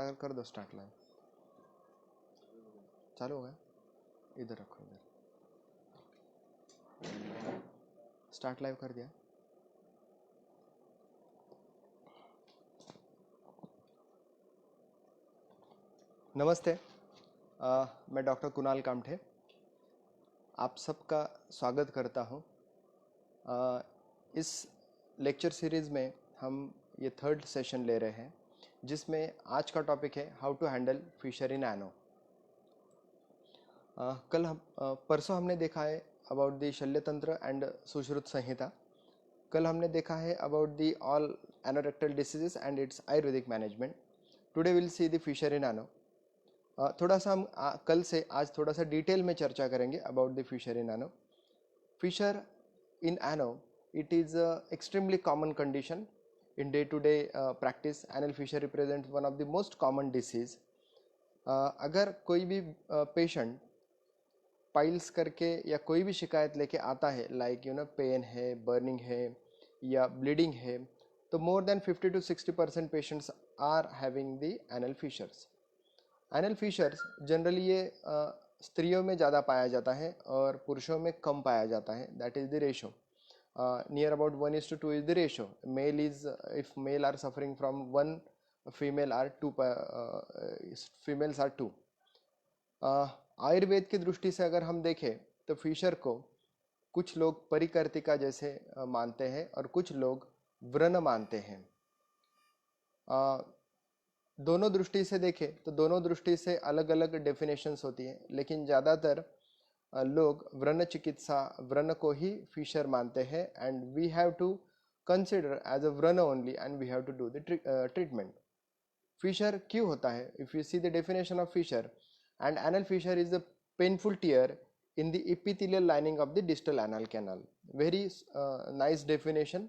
Start कर दो। Start live चालू हो गया, इधर रखो, इधर स्टार्ट लाइव कर दिया। नमस्ते, मैं डॉक्टर कुणाल कामठे आप सबका स्वागत करता हूं। इस लेक्चर सीरीज़ में हम ये थर्ड सेशन ले रहे हैं, जिसमें आज का टॉपिक है how to handle fissure in ano. परसों हमने देखा है about the Shalyatantra and Sushruta Samhita. कल हमने देखा है about the all anorectal diseases and its Ayurvedic management. Today will see the fissure in ano. थोड़ा सा हम कल से आज थोड़ा सा डिटेल में चर्चा करेंगे about the fissure in ano. Fissure in ano, it is a extremely common condition in day to day practice. Anal fissure represents one of the most common disease. अगर कोई भी पेशेंट पाइल्स करके या कोई भी शिकायत लेके आता है, लाइक पेन है, बर्निंग है या ब्लीडिंग है, तो more than 50 to 60% patients are having the anal fissures. Anal fissures generally ये स्त्रियों में ज़्यादा पाया जाता है और पुरुषों में कम पाया जाता है। That is the ratio. Near about 1:2 is the ratio. Male is, if male are suffering from 1, female are 2, females are 2. Ayurveda की दृष्टि से अगर हम देखें तो फिशर को कुछ लोग परिकर्तिका जैसे मानते हैं और कुछ लोग व्रण मानते हैं। दोनों दृष्टि से देखें तो दोनों दृष्टि से अलग अलग डेफिनेशंस होती है, लेकिन ज़्यादातर लोग व्रण चिकित्सा, व्रण को ही फिशर मानते हैं। And we have to consider as a vrana only and we have to do the treatment. Fissure क्यों होता है? If you see the definition of fissure, and anal fissure is the painful tear in the epithelial lining of the distal anal canal. Very nice definition.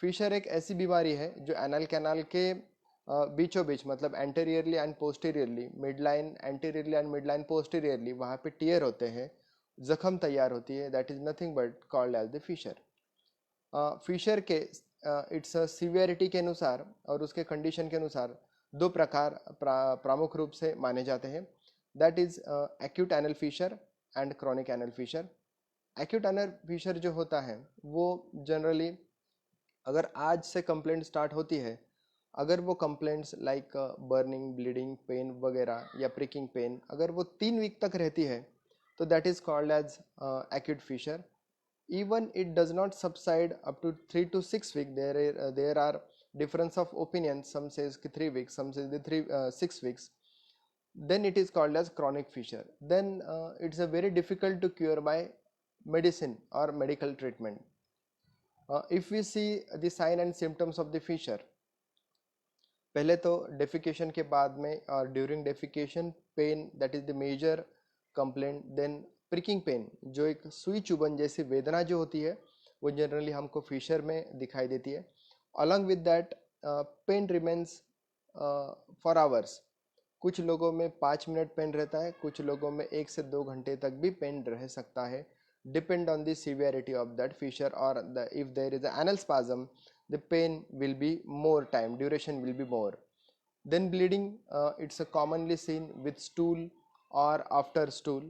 Fissure एक ऐसी बीमारी है जो anal canal के बीचों बीच, मतलब anteriorly and posteriorly, mid line anteriorly and mid line posteriorly, वहाँ पे टीयर होते हैं, जख्म तैयार होती है। That is nothing but called as the fissure. Fissure के इट्स सीवियरिटी के अनुसार और उसके कंडीशन के अनुसार दो प्रकार प्रमुख रूप से माने जाते हैं। That is acute anal fissure and chronic anal fissure. Acute anal fissure जो होता है वो जनरली अगर आज से कंप्लेंट स्टार्ट होती है, अगर वो complaints like burning, bleeding, pain वगैरह या प्रिकिंग पेन अगर वो 3 वीक तक रहती है तो that is called as acute fissure. Even it does not subside up to 3 to 6 week. There are difference of opinion, some says कि 3 weeks, some says 6 weeks, then it is called as chronic fissure. Then it's a very difficult to cure by medicine or medical treatment. If we see the sign and symptoms of the fissure, पहले तो defecation के बाद में और during defecation pain, that is the major complaint. Then pricking pain, जो एक सुई चुभन जैसी वेदना जो होती है वो जनरली हमको फिशर में दिखाई देती है। Along with that pain remains for hours. कुछ लोगों में 5 मिनट पेन रहता है, कुछ लोगों में 1 से 2 घंटे तक भी पेन रह सकता है, depend on the severity of that fissure. और if there is anal spasm, the pain will be more time, duration will be more. Then bleeding, it's a commonly seen with stool or after stool.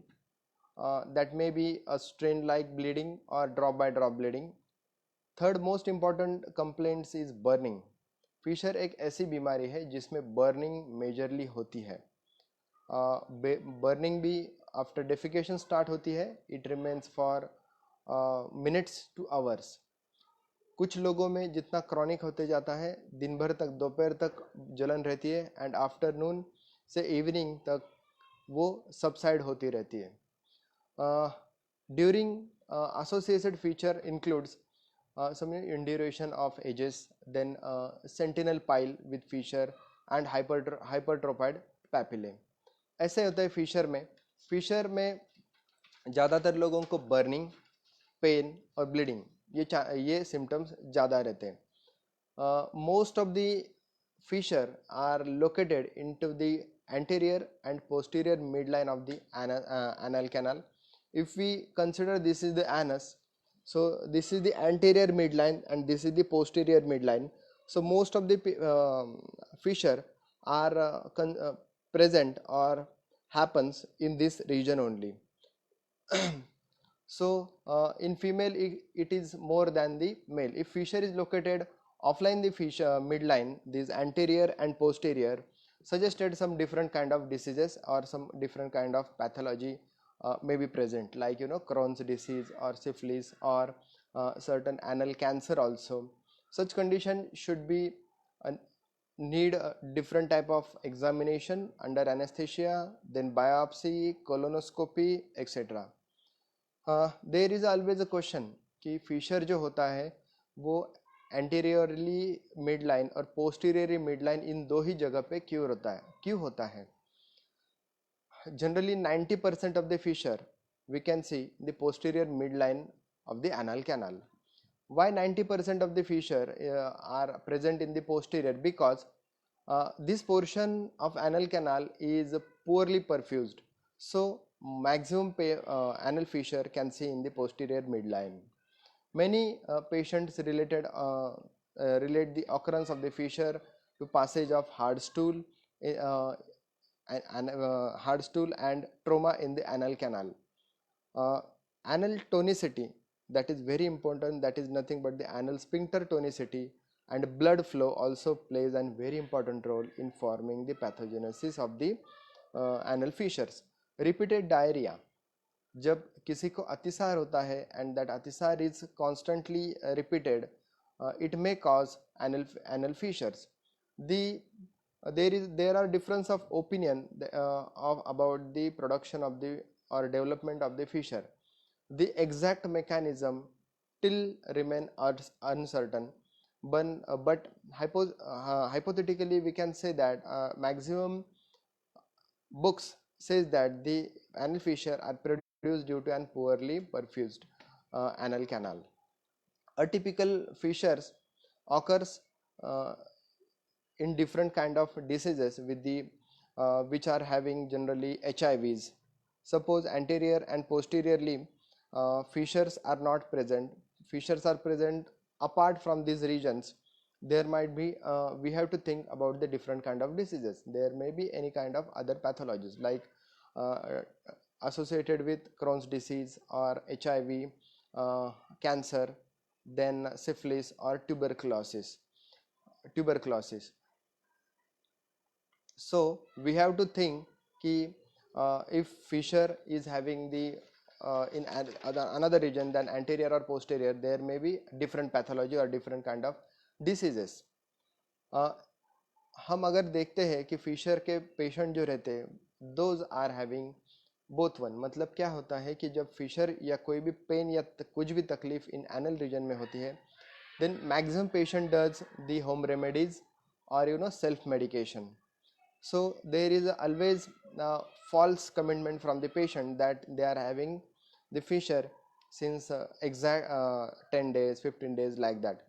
That may be a strain like bleeding or drop by drop bleeding. Third most important complaints is burning. Fissure एक ऐसी बीमारी है जिसमें burning majorly होती है। Burning भी after defecation start होती है, it remains for minutes two hours. कुछ लोगों में जितना क्रॉनिक होते जाता है, दिन भर तक, दोपहर तक जलन रहती है एंड आफ्टरनून से इवनिंग तक वो सबसाइड होती रहती है। During associated feature includes some induration of ages, then sentinel pile with fissure and hypertrophied papillae. ऐसे होता है फिशर में। फिशर में ज़्यादातर लोगों को बर्निंग, पेन और ब्लीडिंग, ये सिम्टम्स ज़्यादा रहते हैं। Most of the fissure are located into the anterior and posterior midline of the anal canal. If we consider this is the anus, so this is the anterior midline and this is the posterior midline. So most of the fissure are present or happens in this region only. So in female it is more than the male. If fissure is located offline the fissure midline, these anterior and posterior suggested some different kind of diseases or some different kind of pathology may be present, like Crohn's disease or syphilis or certain anal cancer also. Such condition should be need a different type of examination under anesthesia, then biopsy, colonoscopy, etc. There is always a question कि fissure जो होता है वो anteriorly mid line और posteriorly mid line इन दो ही जगह पे क्यों होता है generally 90% of the fissure we can see the posterior mid line of the anal canal. Why 90% of the fissure are present in the posterior? Because this portion of anal canal is poorly perfused, so maximum anal fissure can see in the posterior midline. Many patients relate the occurrence of the fissure to passage of hard stool, hard stool and trauma in the anal canal. Anal tonicity, that is very important, that is nothing but the anal sphincter tonicity, and blood flow also plays a very important role in forming the pathogenesis of the anal fissures. Repeated diarrhea, जब किसी को अतिसार होता है and that अतिसार is constantly repeated, it may cause anal fissures. There are difference of opinion about the production of the or development of the fissure. The exact mechanism till remain uncertain, but hypothetically we can say that maximum books says that the anal fissure are produced due to an poorly perfused anal canal. Atypical fissures occurs in different kind of diseases with the which are having generally HIVs. Suppose anterior and posteriorly fissures are not present, fissures are present apart from these regions, there might be we have to think about the different kind of diseases. There may be any kind of other pathologies like associated with Crohn's disease or HIV, cancer, then syphilis or tuberculosis. So we have to think ki if fissure is having the in another region than anterior or posterior, there may be different pathology or different kind of diseases. हम अगर देखते हैं कि Fisher के patient जो रहते हैं those are having both one, मतलब क्या होता है कि जब फिशर या कोई भी पेन या कुछ भी तकलीफ इन एनल रीजन में होती है, then maximum patient does the home remedies or self medication. So there is always false commitment from the patient that they are having the fissure since exact 10 days 15 days like that.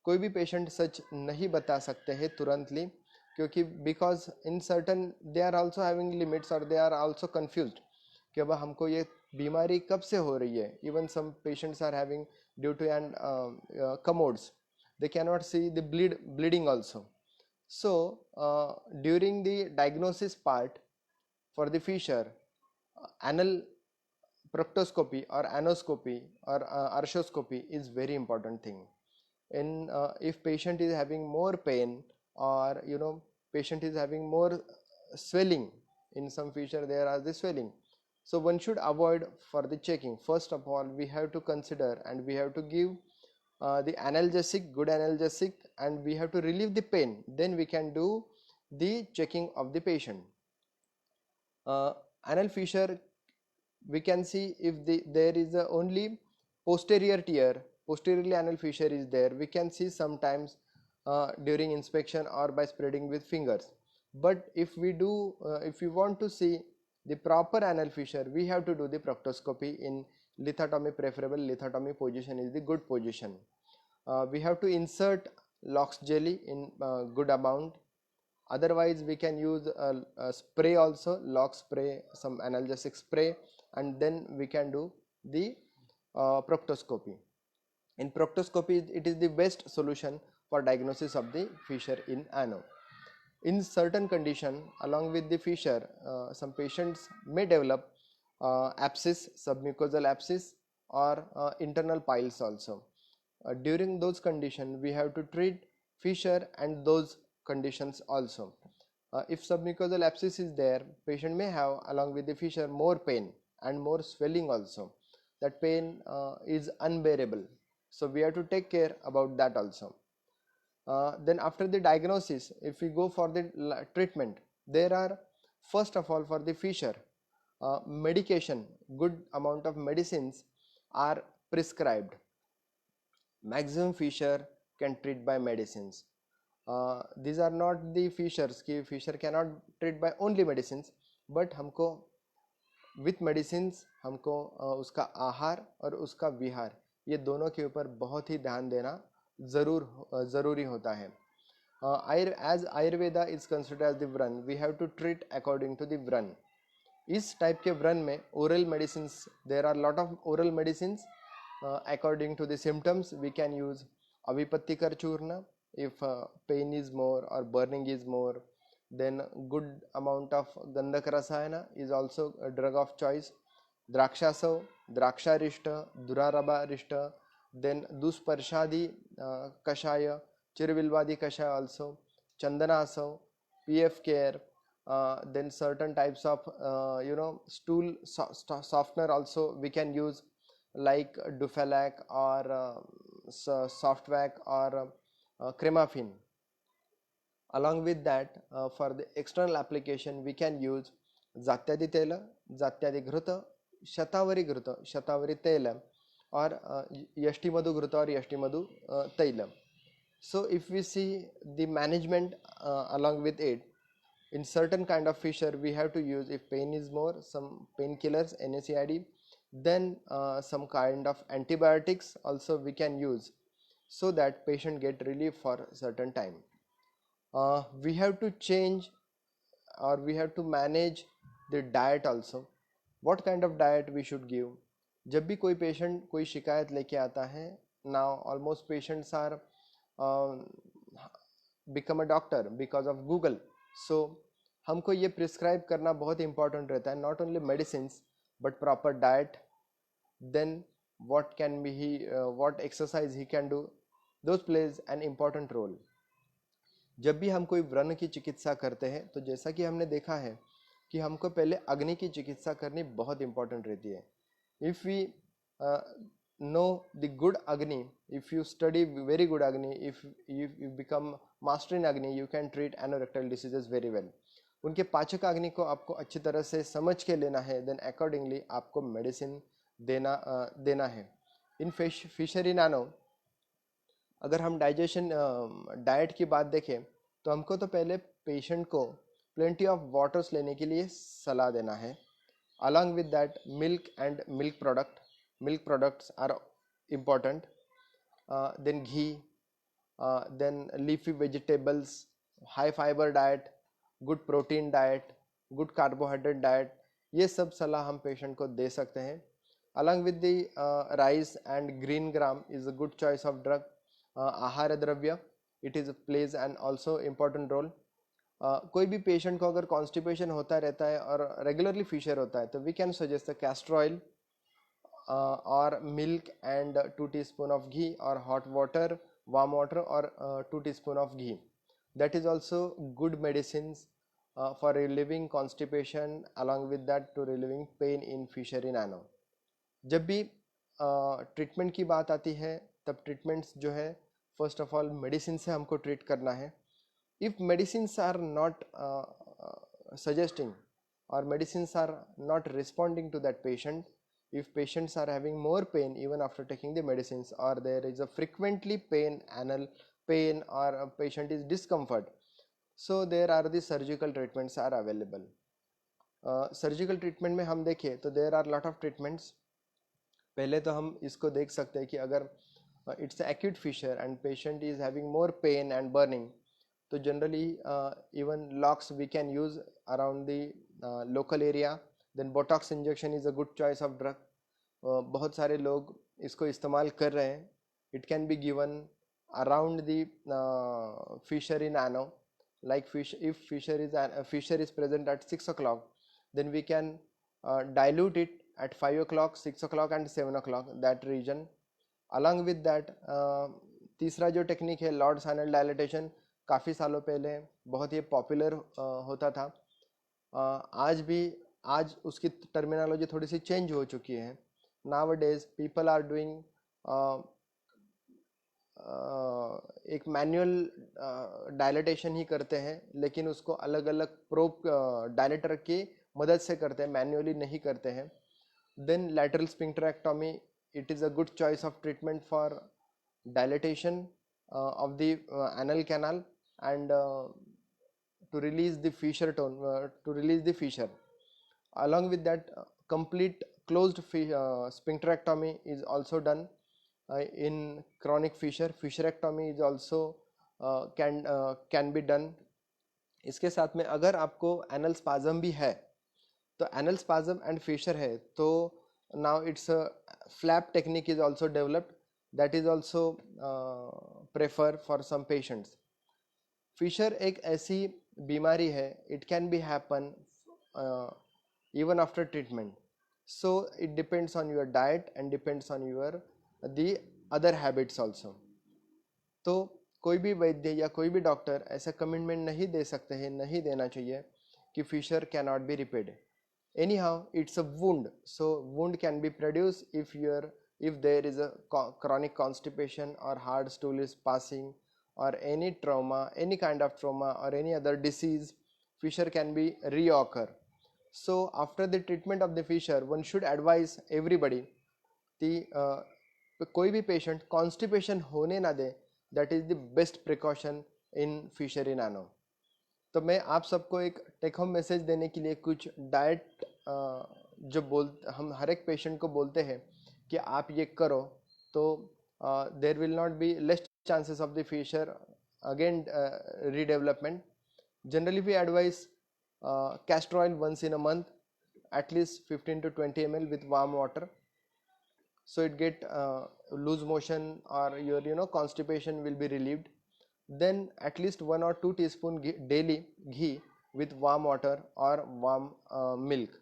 कोई भी patient सच नहीं बता सकते हैं तुरंतली, क्योंकि because in certain they are also having limits और they are also confused कि अब हमको ये बीमारी कब से हो रही है. Even some patients are having due to and commodes, they cannot see the bleeding also. So during the diagnosis part for the fissure, anal proctoscopy or anoscopy or arthroscopy is very important thing. In if patient is having more pain or patient is having more swelling, in some fissure there are the swelling, so one should avoid for the checking. First of all we have to consider and we have to give the analgesic, good analgesic, and we have to relieve the pain, then we can do the checking of the patient. Anal fissure, we can see if there is only posterior tear, posteriorly anal fissure is there, we can see sometimes during inspection or by spreading with fingers. But if we do if we want to see the proper anal fissure, we have to do the proctoscopy in lithotomy. Preferable lithotomy position is the good position. We have to insert lox jelly in good amount, otherwise we can use a spray also, lox spray, some analgesic spray, and then we can do the proctoscopy. In proctoscopy it is the best solution for diagnosis of the fissure in ano. In certain condition, along with the fissure, some patients may develop abscess, submucosal abscess, or internal piles also. During those conditions, we have to treat fissure and those conditions also. If submucosal abscess is there, patient may have, along with the fissure, more pain and more swelling also. That pain is unbearable, so we have to take care about that also. Then after the diagnosis, if we go for the treatment, there are, first of all, for the fissure, medication, good amount of medicines are prescribed. Maximum fissure can treat by medicines. These are not the fissures कि fissure cannot treat by only medicines, but हमको with medicines हमको उसका आहार और उसका विहार, ये दोनों के ऊपर बहुत ही ध्यान देना ज़रूरी होता है. As Ayurveda is considered as the Vran, we have to treat according to the Vran. इस टाइप के व्रन में oral medicines, there are lot of oral medicines. According to the symptoms, we can use avipattikar churna if pain is more or burning is more. Then good amount of gandak rasayana is also a drug of choice. Drakshasav, draksharishta, duraraba rishta, then dusparshadi kashaya, chirvilvadi kashaya also, chandanasav, pf care. Then certain types of stool softener also we can use, like Dufalac or Softvac or Cremafin. Along with that, for the external application, we can use Zatyadi Tela, Zatyadi Ghruta, Shatavari Ghruta, Shatavari Tela, or Yashtimadu Ghruta or Yashtimadu Tela. So if we see the management along with it, in certain kind of fissure we have to use, if pain is more, some painkillers, NSAID, then some kind of antibiotics also we can use, so that patient get relief for certain time. We have to change, or we have to manage the diet also. What kind of diet we should give? जब भी कोई patient कोई शिकायत लेके आता है, now almost patients are become a doctor because of Google. So हमको ये प्रिस्क्राइब करना बहुत इंपॉर्टेंट रहता है, not only medicines but proper diet. then what exercise he can do, those plays an important role. जब भी हम कोई व्रण की चिकित्सा करते हैं, तो जैसा कि हमने देखा है कि हमको पहले अग्नि की चिकित्सा करनी बहुत इंपॉर्टेंट रहती है. If we know the good Agni, if you study very good Agni, if you become master in Agni, you can treat anorectal diseases very well. उनके पाचक अग्नि को आपको अच्छी तरह से समझ के लेना है, देन अकॉर्डिंगली आपको मेडिसिन देना है. इन फिशरी नानो, अगर हम डाइट की बात देखें, तो हमको तो पहले पेशेंट को प्लेंटी ऑफ वाटर्स लेने के लिए सलाह देना है. Along with that milk and milk products are important. Then ghee, then leafy vegetables, high fibre diet, good protein diet, good carbohydrate diet, ये सब सलाह हम पेशेंट को दे सकते हैं. Along with the rice and green gram is a good choice of drug. आहार द्रव्य, it is plays and also important role. कोई भी पेशेंट को अगर कॉन्स्टिपेशन होता रहता है और रेगुलरली फिशर होता है, तो we can suggest the castor oil और milk and 2 teaspoon of ghee, or hot water, warm water, or 2 teaspoon of ghee. That is also good medicines for relieving constipation, along with that to relieving pain in fissure nano. जब भी treatment की बात आती है, तब treatments जो है, first of all medicine से हमको ट्रीट करना है. If medicines are not suggesting, or medicines are not responding to that patient, if patients are having more pain even after taking the medicines, or there is a frequently anal pain, or a patient is discomfort, so there are the surgical treatments are available. Surgical treatment में हम देखें तो there are lot of treatments. पहले तो हम इसको देख सकते हैं कि अगर it's acute fissure and patient is having more pain and burning, तो generally even locks we can use around the local area. Then Botox injection is a good choice of drug. बहुत सारे लोग इसको इस्तेमाल कर रहे हैं. It can be given around the fissure in ano. like if fissure is present at 6 o'clock, then we can dilute it at 5 o'clock, 6 o'clock and 7 o'clock, that region. Along with that, तीसरा जो technique है Lord साइनल dilatation, काफ़ी सालों पहले बहुत ही popular होता था. आज उसकी टर्मिनोलॉजी थोड़ी सी चेंज हो चुकी है. नाउ-अ-डेज पीपल आर डूइंग एक मैनुअल डायलिटेशन ही करते हैं, लेकिन उसको अलग अलग प्रोब डायलेटर की मदद से करते हैं, मैन्युअली नहीं करते हैं. Then lateral sphincterectomy, it is a good choice of treatment for dilatation of the anal canal and to release the fissure along with that, complete closed sphincterectomy is also done in chronic fissurectomy is also can be done. इसके साथ में अगर आपको anal spasm भी है, तो anal spasm and Fisher है, तो now it's a flap technique is also developed, that is also prefer for some patients. Fissure एक ऐसी बीमारी है, it can be happen even after treatment, so it depends on your diet and depends on your the other habits also. तो कोई भी वैद्य या कोई भी डॉक्टर ऐसा कमिटमेंट नहीं दे सकते हैं, नहीं देना चाहिए कि fissure can not be repaired. Anyhow, it's a wound, so wound can be produced if there is a chronic constipation or hard stool is passing or any trauma, any kind of trauma or any other disease, fissure can be reoccur. So after the treatment of the fissure, one should advise everybody कोई भी patient constipation होने ना दे, that is the best precaution in fissure in ano. तो मैं आप सबको एक टेक होम मैसेज देने के लिए कुछ डाइट हम हर एक पेशेंट को बोलते हैं कि आप ये करो, तो there will not be less chances of the fissure again redevelopment. Generally we advise castor oil once in a month, at least 15 to 20 ml with warm water, so it get loose motion or your constipation will be relieved. Then at least 1 or 2 teaspoon daily ghee with warm water or warm milk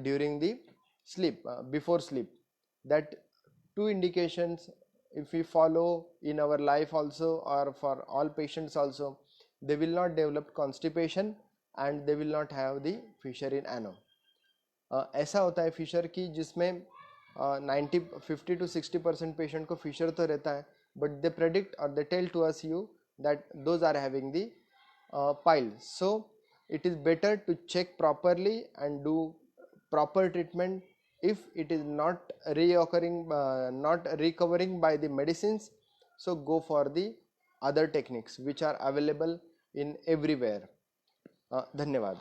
during the sleep, before sleep. That 2 indications if we follow in our life also, or for all patients also, they will not develop constipation and they will not have the fissure in ano. ऐसा होता है Fisher की जिसमें 50 to 60% patient को Fisher तो रहता है, but they predict और they tell to us you that those are having the piles. So it is better to check properly and do proper treatment. If it is not reoccurring, not recovering by the medicines, so go for the other techniques which are available in everywhere. धन्यवाद.